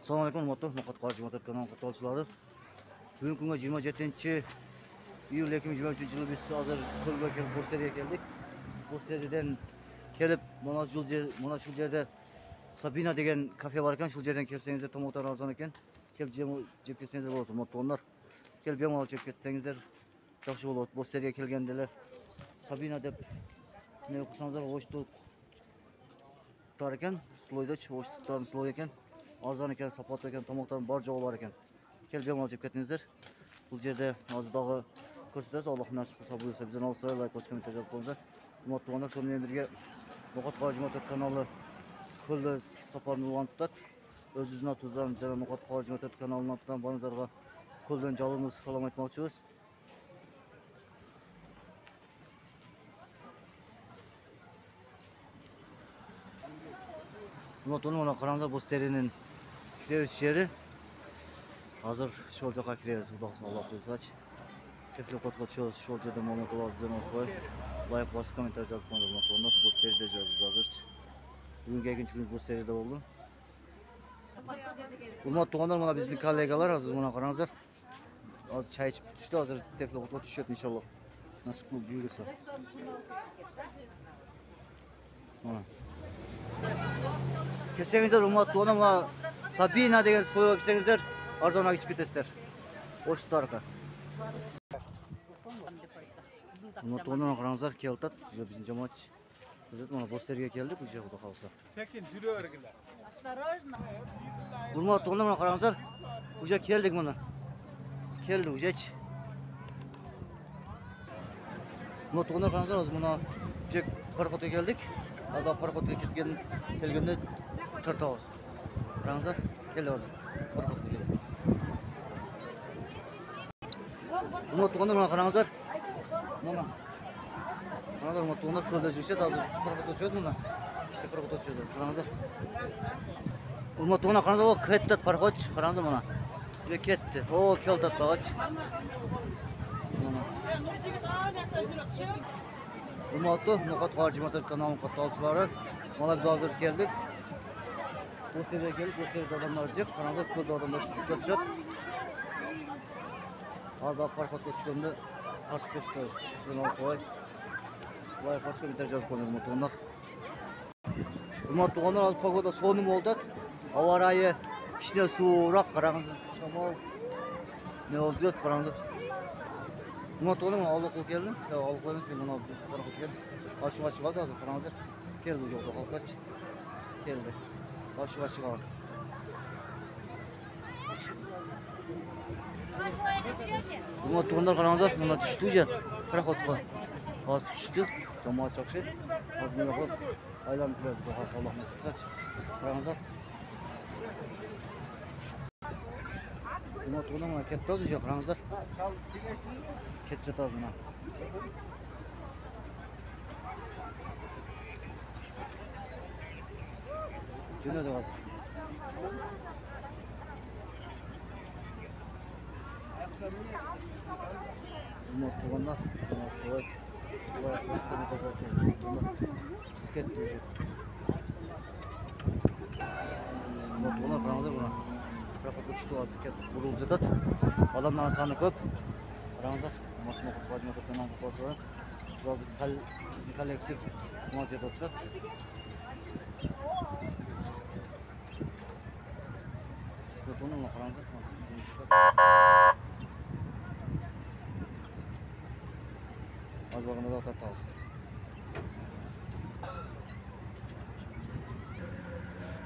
Assalamualaikum warahmatullahi wabarakatuh. Muqat kanal katılımcıları. Bugün günü 27 iyul 2023 yılı biz hazır Kölge kelip Bosteri'ye geldik. Bosteri'den kelip mana şu yerde Sabina degen kafe var ekan, şu yerden kelsеңizdер tomatlar arzon ekan. Kelip jep ketsеңiздер болот. Onlar kelip bemalol jep ketsеңиздер жакшы болот. Bosteri'ye kelgendeler Sabina dep ne okusanızlar oçtuk tar ekan, sloyda oçtuktарын sloy ekan. Arzon ekan, sapot ekan, tomoqların bar joyi bar ekan. Kelip bemalol jep ketіңiздер. Бұл жерде азыдағы көрсетеді. Аллах насip болса бұйырса бізден алса лайк басып комментарий жазып қойыңыздар. Ұмытты болғанда сонымен бірге Ноқат Қажыматов каналы көлді сапарын ұлғанып тұтады. Өз-өзінің атыңыздан және Ноқат Қажыматов каналының атынан барыңыздарға көлден жалыныз салам айтмақшымыз. Ұмытты оны қараңыздар, Бостеринің кіребіс жері. Hazır şol жаққа кіребіз, Allah бұйырса. Тефле котқа шол жерде момент олар бізден осылай. Лайк басып комментарий жазып қойыңыздар. Онда Бостериде жүрміз қазір. Бүгінгі екінші күніміз Бостериде болды. Урматтуу туғандар, мына біздің коллегалар азыр мына қараңыздар. Азыр чай ішіп түсті, азыр тефле котқа түседі иншаллах. Насip қылып бұйырса. Келсеңіздер, урматтуу туғандар, мына Sabina деген слойға келсеңіздер, арзанға кешіп кетесіздер. Оштарға. Ұмытуынан қараңыздар, келтат. Біздің жамаат. Мына Бостерге келдік, бұл жерде қалса. Сәкен жүре бергілер. Ұмытуынан мына қараңыздар, бұл жерге келдік мұны. Келдік, жеч. Ұмытуынан қараңыздар, біз мұна жек парқотқа келдік. Аза парқотқа келгенде тартауыз. Қараңыздар, келді азыр. Парқотқа келдік. Ұмытуынан мына қараңыздар. Мына қараңыздар, ұмытуынан көлде жүрсет, азыр парқотқа жүреді мұна. İşte парқотқа жүреді, қараңыздар. Ұмытуынан қараңыздар, о, кеттет парқот, қараңыздар мұна. Жүре кетті, о, келтет бағач. Ұмыту, Ноқат Қажыматов каналының қаталшылары. Мына біз азыр келдік. Бостерге келіп, Бостерде адамдар жек, қараңыздар, көлде адамдар түсіп жатышады. Азда парқотқа түскенде тартып кетті. Лайк басып комментарий жазып қойыңыздар, ұмытуғандар. Ұмытуғандар, аз погода соны болды. Ауа райы кішкене суырақ, қараңыздар. Шамал не болып жүреді, қараңыздар. Ұмытуғандар, ауылы қыл келдім. Ауылы қыл емес, мұна біз парқот келдім. Ашуға шығады, азыр қараңыздар. Келді жолда қалсач. Келді. Ашуға шығамыз. Ұмытуғандар, қараңыздар, мұна түшті же парқотқа. Az düştü, camaat çok şey. Az mı yapıp aylan biraz daha Allah nasip. Karanlık. Buna tuğla mı ket toz ya karanlık. Ket çatar buna. Cüne de var. Buna tuğla nasıl? Бұлар қараңыздар бұна. Парқотқа түшті бұрылып жатады. Адамдардың саны көп. Қараңыздар. Ноқат Қажыматов каналының қаталшылары. Жазы коллектив мына жерде отырады. Бұны қараңыздар. Az bakımda da tavız.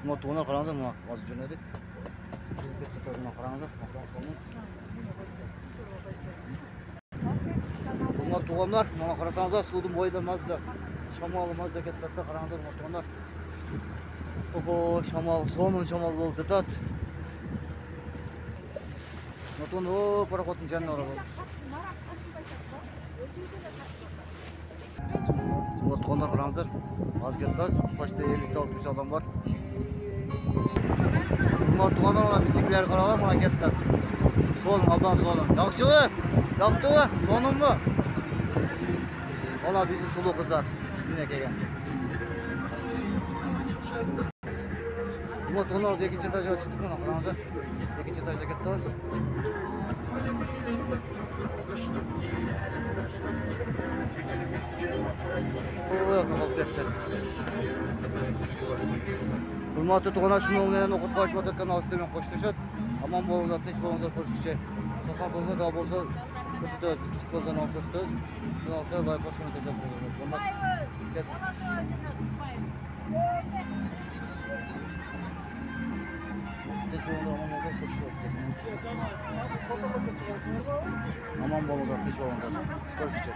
Motorlar karanlık mı? Az cünedik. Karanlık. Motorlar, mana qarasanızlar, suvdun boyida mazda. Shamol mazda ketdi, karanlık motorlar. Oho, shamol, so'min shamol bo'lib ketadi. Motorlar o parqotning janna oladi. Tuğanlar karanızlar, az ketdi, başta 50-60 adam var. Tuğanlar ona bizdekiler qaralar, mana ketdi. So'lun, abdan so'lun. Yaxshimi? Yoqdimi? So'nimmi? Ona bizni sulu qizlar, bizga kelgan. Hurmatli qo'naqlar, ikkinchi etajga chiqdik mana qarangda. Ikkinchi etajga ketamiz. Oy, qolib ketdi. Hurmatli tug'anar, shuni men o'qituvchi bo'layotgan ostida men qo'shilishib, amon bo'linglar, tinch bo'linglar ko'rishishga. Sog'lom bo'linglar, xudo bo'lsa, ko'rsatamiz, psixologdan olib ko'rsatamiz. Xudo olsa, like bosishni tajab bo'linglar. Ket. Tinch bo'linglar, amon bo'linglar, ko'rishishga. Amon bo'linglar, tinch bo'linglar, ko'rishishga.